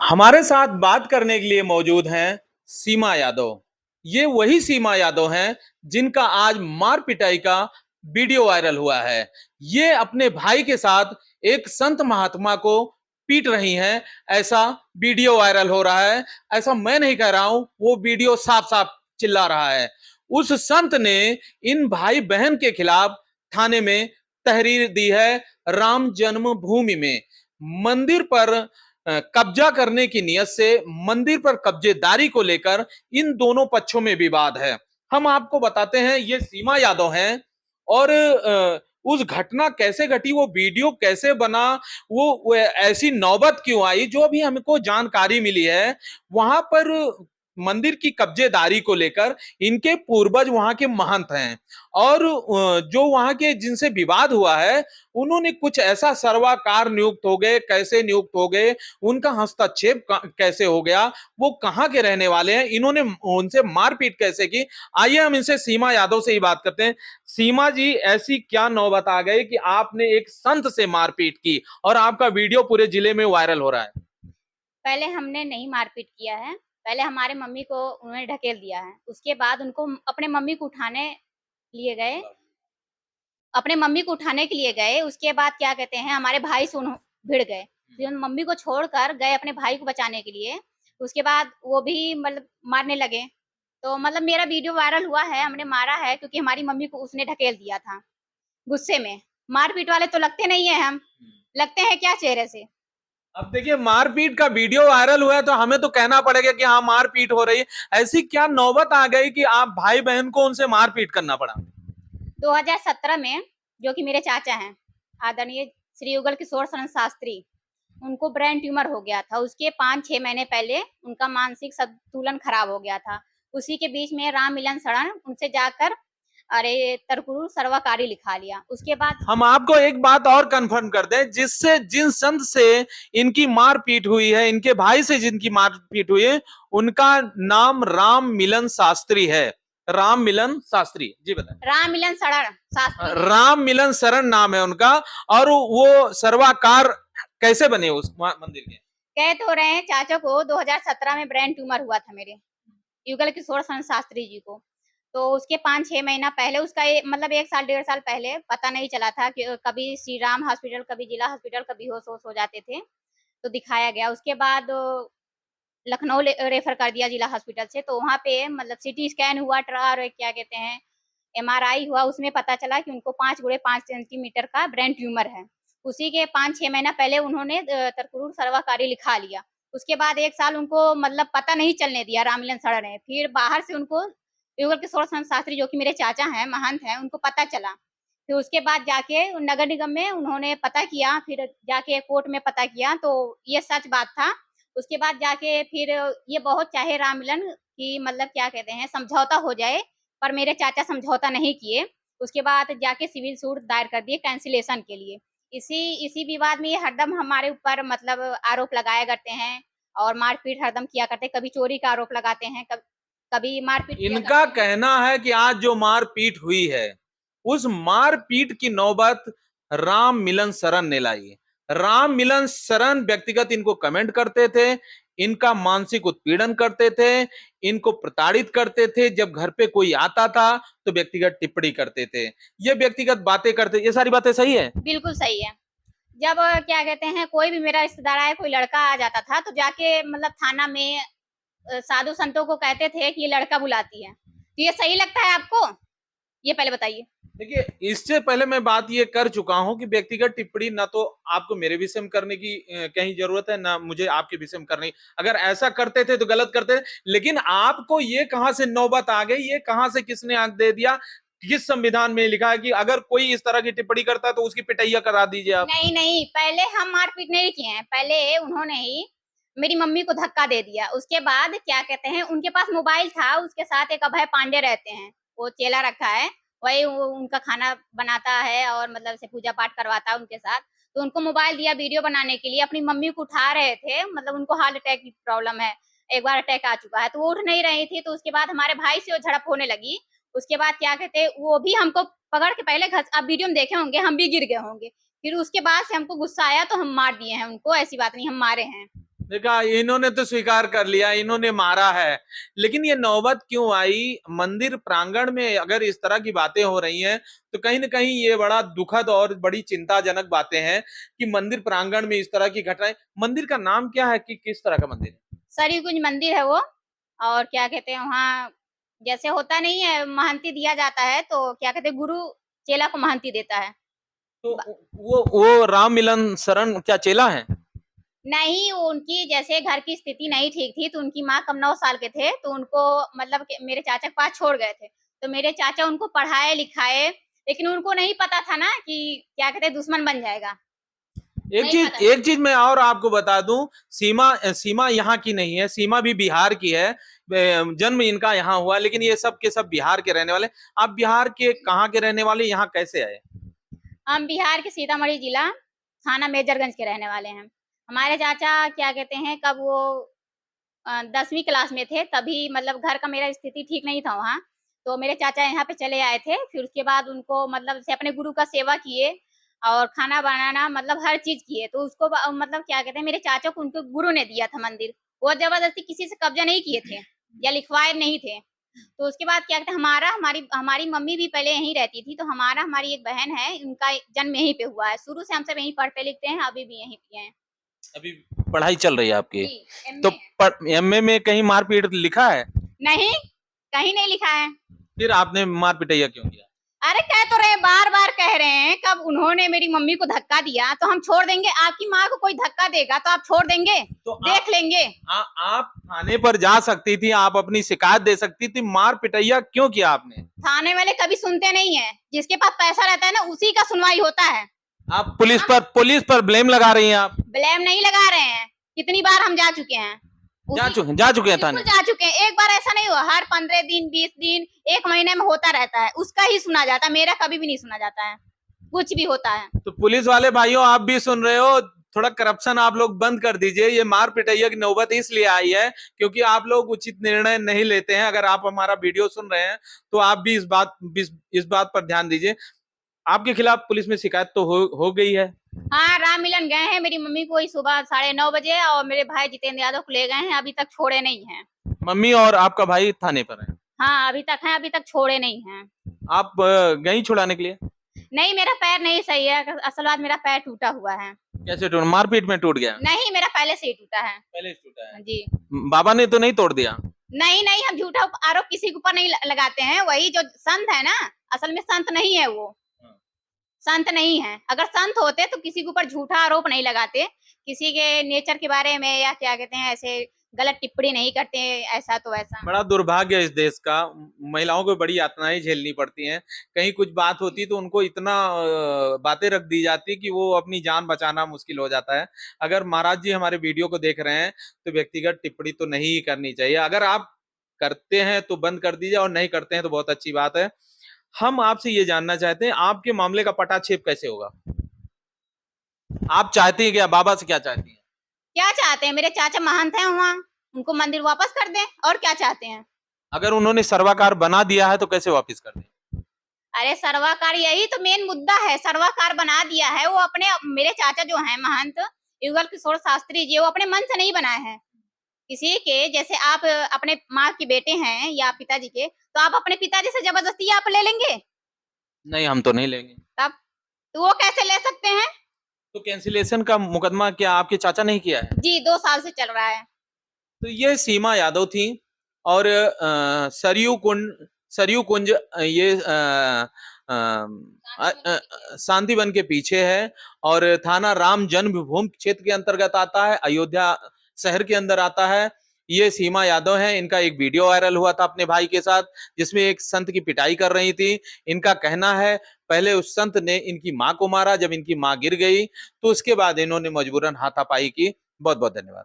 हमारे साथ बात करने के लिए मौजूद हैं सीमा यादव। ये वही सीमा यादव हैं जिनका आज मार पिटाई का वीडियो वायरल हुआ है। ये अपने भाई के साथ एक संत महात्मा को पीट रही हैं, ऐसा वीडियो वायरल हो रहा है। ऐसा मैं नहीं कह रहा हूं, वो वीडियो साफ साफ चिल्ला रहा है। उस संत ने इन भाई बहन के खिलाफ थाने में तहरीर दी है। राम जन्मभूमि में मंदिर पर कब्जा करने की नियत से मंदिर पर कब्जेदारी को लेकर इन दोनों पक्षों में विवाद है। हम आपको बताते हैं ये सीमा यादव हैं और उस घटना कैसे घटी, वो वीडियो कैसे बना, वो ऐसी नौबत क्यों आई, जो भी हमको जानकारी मिली है। वहां पर मंदिर की कब्जेदारी को लेकर इनके पूर्वज वहां के महंत हैं और जो वहां के जिनसे विवाद हुआ है उन्होंने कुछ ऐसा सर्वाकार नियुक्त हो गए, कैसे नियुक्त हो गए, उनका हस्तक्षेप कैसे हो गया, वो कहाँ के रहने वाले हैं, इन्होंने उनसे मारपीट कैसे की। आइए हम इनसे सीमा यादव से ही बात करते हैं। सीमा जी, ऐसी क्या नौबत आ गई कि आपने एक संत से मारपीट की और आपका वीडियो पूरे जिले में वायरल हो रहा है? पहले हमने नहीं मारपीट किया है। पहले हमारे मम्मी को उन्होंने ढकेल दिया है। उसके बाद उनको अपने मम्मी को उठाने लिए गए अपने मम्मी को उठाने के लिए गए। उसके बाद क्या कहते हैं, हमारे भाई से भिड़ गए। फिर मम्मी को छोड़कर गए अपने भाई को बचाने के लिए। उसके बाद वो भी मतलब मारने लगे। तो मतलब मेरा वीडियो वायरल हुआ है, हमने मारा है क्योंकि हमारी मम्मी को उसने ढकेल दिया था गुस्से में। मारपीट वाले तो लगते नहीं है हम, लगते हैं क्या चेहरे से। अब देखिए, मारपीट का वीडियो वायरल हुआ है तो हमें तो कहना पड़ेगा कि हाँ, मारपीट हो रही है। ऐसी क्या नौबत आ गई कि आप भाई बहन को उनसे मारपीट करना पड़ा? 2017 में जो कि मेरे चाचा हैं, आदरणीय श्री युगल किशोर शरण शास्त्री, उनको ब्रेन ट्यूमर हो गया था। उसके 5-6 महीने पहले उनका मानसिक संतुलन खराब हो गया था। उसी के बीच में राम मिलन शरण उनसे जाकर अरे तरकुरु सर्वकारी लिखा लिया। उसके बाद हम आपको एक बात और कंफर्म कर दें, जिससे जिन संत से इनकी मारपीट हुई है, इनके भाई से जिनकी मारपीट हुई है, उनका नाम राम मिलन शास्त्री है। राम मिलन शास्त्री जी, बताएं। राम मिलन शरण शास्त्री जी। राम मिलन शरण नाम है उनका। और वो सर्वाकार कैसे बने उस मंदिर के? कह तो रहे हैं चाचा को 2017 में ब्रेन ट्यूमर हुआ था मेरे युगल किशोर शरण शास्त्री जी को। तो उसके 5-6 महीना पहले उसका मतलब 1 साल 1.5 साल पहले पता नहीं चला था कि कभी श्री राम हॉस्पिटल, कभी जिला हॉस्पिटल, कभी होश-वोश हो जाते थे, तो दिखाया गया। उसके बाद लखनऊ रेफर कर दिया जिला हॉस्पिटल से। तो वहाँ पे मतलब सीटी स्कैन हुआ और क्या कहते हैं, एमआरआई हुआ। उसमें पता चला कि उनको 5 सेंटीमीटर का ब्रेन ट्यूमर है। उसी के 5-6 महीना पहले उन्होंने तरकुरु सर्वकारी लिखा लिया। उसके बाद 1 साल उनको मतलब पता नहीं चलने दिया राममिलन शरण ने। फिर बाहर से उनको युगल किशोर शरण शास्त्री जो कि मेरे चाचा हैं, महंत हैं, उनको पता चला। फिर उसके बाद जाके नगर निगम में उन्होंने पता किया, फिर जाके कोर्ट में पता किया तो ये सच बात था। उसके बाद जाके फिर ये बहुत चाहे राममिलन कि मतलब क्या कहते हैं समझौता हो जाए, पर मेरे चाचा समझौता नहीं किए। उसके बाद जाके सिविल सूट दायर कर दिए कैंसिलेशन के लिए। इसी इसी विवाद में ये हरदम हमारे ऊपर मतलब आरोप लगाया करते हैं और मारपीट हरदम किया करते हैं। कभी चोरी का आरोप लगाते हैं, कभी मारपीट किया इनका करते हैं। कहना है कि आज जो मारपीट हुई है, उस मारपीट की नौबत राम मिलन शरण ने लाई। राम मिलन शरण व्यक्तिगत इनको कमेंट करते थे, इनका मानसिक उत्पीड़न करते थे, इनको प्रताड़ित करते थे। जब घर पे कोई आता था तो व्यक्तिगत टिप्पणी करते थे, ये व्यक्तिगत बातें करते। ये सारी बातें सही है? बिल्कुल सही है। जब क्या कहते हैं कोई भी मेरा रिश्तेदार आया, कोई लड़का आ जाता था तो जाके मतलब थाना में साधु संतों को कहते थे कि ये लड़का बुलाती है। तो ये सही लगता है आपको? ये पहले बताइए। देखिए, इससे पहले मैं बात ये कर चुका हूं कि व्यक्तिगत टिप्पणी ना तो आपको मेरे विषय में करने की कहीं जरूरत है, ना मुझे आपके विषय में करनी। अगर ऐसा करते थे तो गलत करते थे, लेकिन आपको ये कहां से नौबत आ गई, ये कहां से किसने आंख दे दिया? किस संविधान में लिखा है कि अगर कोई इस तरह की टिप्पणी करता है तो उसकी पिटैया करा दीजिए आप? नहीं, नहीं, पहले हम मारपीट नहीं किए हैं। पहले उन्होंने ही मेरी मम्मी को धक्का दे दिया। उसके बाद क्या कहते हैं, उनके पास मोबाइल था, उसके साथ एक अभय पांडे रहते हैं, वो चेला रखा है। वही वो उनका खाना बनाता है और मतलब से पूजा-पाठ करवाता है उनके साथ। तो उनको मोबाइल दिया वीडियो बनाने के लिए, अपनी मम्मी को उठा रहे थे, मतलब उनको हार्ट अटैक की प्रॉब्लम है। एक बार अटैक आ चुका है, तो वो उठ नहीं रही थी, तो उसके बाद हमारे भाई से वो झड़प होने लगी। उसके बाद क्या कहते हैं, वो भी हमको पकड़ के पहले आप वीडियो में देखे होंगे, हम भी गिर गए होंगे। फिर उसके बाद से हमको गुस्सा आया तो हम मार दिए हैं उनको, ऐसी बात नहीं हम मारे हैं। देखा, इन्होंने तो स्वीकार कर लिया, इन्होंने मारा है, लेकिन ये नौबत क्यों आई? मंदिर प्रांगण में अगर इस तरह की बातें हो रही हैं तो कहीं ना कहीं ये बड़ा दुखद और बड़ी चिंताजनक बातें हैं कि मंदिर प्रांगण में इस तरह की घटनाएं। मंदिर का नाम क्या है, कि किस तरह का मंदिर है? सरयू कुंज मंदिर है वो। और क्या कहते हैं वहाँ, जैसे होता नहीं है महंती दिया जाता है, तो क्या कहते हैं गुरु चेला को महंती देता है। तो वो राम मिलन शरण क्या चेला है? नहीं, उनकी जैसे घर की स्थिति नहीं ठीक थी, तो उनकी माँ कम 9 साल के थे, तो उनको मतलब कि मेरे चाचा के पास छोड़ गए थे। तो मेरे चाचा उनको पढ़ाए लिखाए, लेकिन उनको नहीं पता था ना कि क्या कहते हैं दुश्मन बन जाएगा। नहीं पता था। एक चीज मैं और आपको बता दूं, सीमा सीमा यहाँ की नहीं है, सीमा भी बिहार की है। जन्म इनका यहाँ हुआ, लेकिन ये सब के सब बिहार के रहने वाले। आप बिहार के कहाँ के रहने वाले, यहाँ कैसे आए? हम बिहार के सीतामढ़ी जिला थाना मेजरगंज के रहने वाले हैं। हमारे चाचा क्या कहते हैं कब वो 10वीं क्लास में थे, तभी मतलब घर का मेरा स्थिति ठीक नहीं था वहाँ, तो मेरे चाचा यहाँ पे चले आए थे। फिर उसके बाद उनको मतलब से अपने गुरु का सेवा किए और खाना बनाना मतलब हर चीज़ किए। तो उसको मतलब क्या कहते हैं मेरे चाचा को उनके गुरु ने दिया था मंदिर। वो ज़बरदस्ती किसी से कब्ज़ा नहीं किए थे या लिखवाए नहीं थे। तो उसके बाद क्या कहते हैं हमारी हमारी मम्मी भी पहले यहीं रहती थी, तो हमारी एक बहन है, उनका जन्म यहीं पे हुआ है। शुरू से हम सब यहीं पढ़ते लिखते हैं, अभी भी यहीं पे हैं। अभी पढ़ाई चल रही है आपकी? जी, तो एमए। एमए में कहीं मारपीट लिखा है? नहीं, कहीं नहीं लिखा है। फिर आपने मार पिटैया क्यों किया? अरे कह तो रहे बार-बार कह रहे हैं, कब उन्होंने मेरी मम्मी को धक्का दिया तो हम छोड़ देंगे? आपकी माँ को कोई धक्का देगा तो आप छोड़ देंगे? तो देख लेंगे। आप थाने पर जा सकती थी, आप अपनी शिकायत दे सकती थी, मार पिटैया क्यों किया आपने? थाने वाले कभी सुनते नहीं है, जिसके पास पैसा रहता है ना उसी का सुनवाई होता है। आप पुलिस पर ब्लेम लगा रही हैं आप। ब्लेम नहीं लगा रहे हैं, कितनी बार हम जा चुके हैं। जा चुके हैं थाने? बिल्कुल जा चुके हैं, एक बार ऐसा नहीं हुआ, हर 15 दिन 20 दिन 1 महीने में होता रहता है, उसका ही सुना जाता है, मेरा कभी भी नहीं सुना जाता है, कुछ भी होता है। तो पुलिस वाले भाइयों, आप भी सुन रहे हो, थोड़ा करप्शन आप लोग बंद कर दीजिए। ये मार पिटैया की नौबत इसलिए आई है क्योंकि आप लोग उचित निर्णय नहीं लेते हैं। अगर आप हमारा वीडियो सुन रहे हैं तो आप भी इस बात पर ध्यान दीजिए। आपके खिलाफ पुलिस में शिकायत तो हो गई है? हाँ, राम मिलन गए हैं, मेरी मम्मी को ही सुबह 9:30 बजे और मेरे भाई जितेंद्र यादव को ले गए हैं, अभी तक छोड़े नहीं हैं। मम्मी और आपका भाई थाने पर है? हाँ, अभी तक हैं, अभी तक छोड़े नहीं हैं। आप गई छुड़ाने के लिए? नहीं, मेरा पैर नहीं सही है, असल बात मेरा पैर टूटा हुआ है। कैसे टूटा? मारपीट में टूट गया? नहीं, मेरा पहले से ही टूटा है। पहले से टूटा है? जी। बाबा ने तो नहीं तोड़ दिया? नहीं, नहीं, हम झूठा आरोप किसी के ऊपर नहीं लगाते हैं, वही जो संत है ना, असल में संत नहीं है वो। हाँ। संत नहीं है, अगर संत होते तो किसी के ऊपर झूठा आरोप नहीं लगाते, किसी के नेचर के बारे में या क्या कहते हैं ऐसे गलत टिप्पणी नहीं करते, ऐसा तो ऐसा। बड़ा दुर्भाग्य है इस देश का। महिलाओं को बड़ी यातनाएं झेलनी पड़ती हैं। कहीं कुछ बात होती तो उनको इतना बातें रख दी जाती कि वो अपनी जान बचाना मुश्किल हो जाता है। अगर महाराज जी हमारे वीडियो को देख रहे हैं तो व्यक्तिगत टिप्पणी तो नहीं करनी चाहिए। अगर आप करते हैं तो बंद कर दीजिए, और नहीं करते हैं तो बहुत अच्छी बात है। हम आपसे ये जानना चाहते हैं, आपके मामले का पटाक्षेप कैसे होगा? आप चाहती हैं क्या? बाबा से क्या चाहती हैं? क्या चाहते हैं? मेरे चाचा महंत हैं वहाँ, उनको मंदिर वापस कर दें, और क्या चाहते हैं? अगर उन्होंने सर्वाकार बना दिया है तो कैसे वापस कर दें? अरे सर्वाकार यही तो मेन मुद्दा है, सर्वाकार बना दिया है वो अपने, मेरे चाचा जो हैं महंत युगल किशोर शास्त्री जी, वो अपने मन से नहीं बनाए हैं। किसी के जैसे आप अपने माँ के बेटे हैं या पिताजी के, तो आप अपने पिताजी से जबरदस्ती आप ले लेंगे? नहीं, हम तो नहीं लेंगे। तब तो वो कैसे ले सकते हैं? तो कैंसिलेशन का मुकदमा क्या आपके चाचा नहीं किया है? जी, 2 साल से चल रहा है। तो ये सीमा यादव थी, और सरयू कुंज ये शांति वन के पीछे है, और थाना राम जन्मभूमि क्षेत्र के अंतर्गत आता है, अयोध्या शहर के अंदर आता है। ये सीमा यादव है। इनका एक वीडियो वायरल हुआ था अपने भाई के साथ, जिसमें एक संत की पिटाई कर रही थी। इनका कहना है पहले उस संत ने इनकी मां को मारा, जब इनकी मां गिर गई तो उसके बाद इन्होंने मजबूरन हाथापाई की। बहुत बहुत धन्यवाद।